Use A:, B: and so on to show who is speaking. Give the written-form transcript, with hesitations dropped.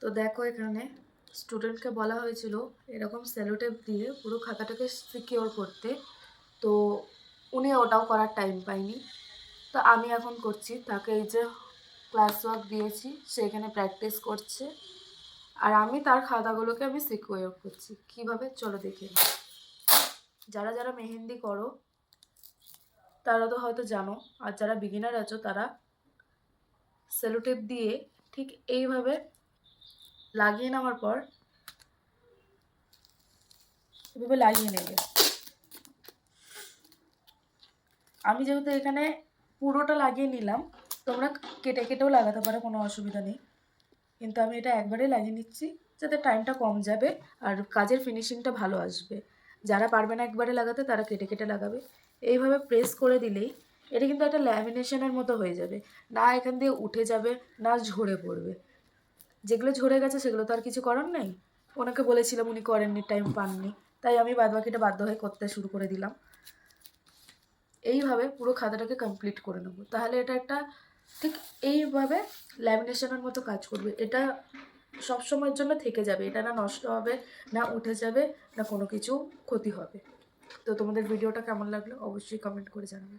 A: তো দেখো এখানে স্টুডেন্টকে বলা হয়েছিল এরকম সেলোটেপ দিয়ে পুরো খাতাটাকে সিকিওর করতে, তো উনি ওটাও করার টাইম পায়নি। তো আমি এখন করছি, তাকে এই যে ক্লাস ওয়ার্ক দিয়েছি সেখানে প্র্যাকটিস করছে, আর আমি তার খাতাগুলোকে আমি সিকিওর করছি। কিভাবে চলো দেখে নিই। যারা যারা মেহেন্দি করো তারা তো হয়তো জানো, আর যারা বিগিনার আছো তারা সেলোটেপ দিয়ে ঠিক এইভাবে লাগিয়ে নেওয়ার পর এভাবে লাগিয়ে নেবে। আমি যেহেতু এখানে পুরোটা লাগিয়ে নিলাম, তোমরা কেটে কেটেও লাগাতে পারো, কোনো অসুবিধা নেই, কিন্তু আমি এটা একবারে লাগিয়ে নিচ্ছি যাতে টাইমটা কম যাবে আর কাজের ফিনিশিংটা ভালো আসবে। যারা পারবে না একবারে লাগাতে তারা কেটে কেটে লাগাবে। এইভাবে প্রেস করে দিলেই এটা কিন্তু একটা ল্যামিনেশনের মতো হয়ে যাবে, না এখান দিয়ে উঠে যাবে না ঝরে পড়বে। যেগুলো ঝরে গেছে সেগুলো তো আর কিছু করার নেই, ওনাকে বলেছিলাম উনি করেননি, টাইম পাননি, তাই আমি বাদবাকিটা বাধ্য হয়ে করতে শুরু করে দিলাম। এইভাবে পুরো খাতাটাকে কমপ্লিট করে নেব, তাহলে এটা একটা ঠিক এইভাবে ল্যামিনেশনের মতো কাজ করবে। এটা সব সময়ের জন্য থেকে যাবে, এটা না নষ্ট হবে না উঠে যাবে না কোনো কিছু ক্ষতি হবে। তো তোমাদের ভিডিওটা কেমন লাগলো অবশ্যই কমেন্ট করে জানাবে।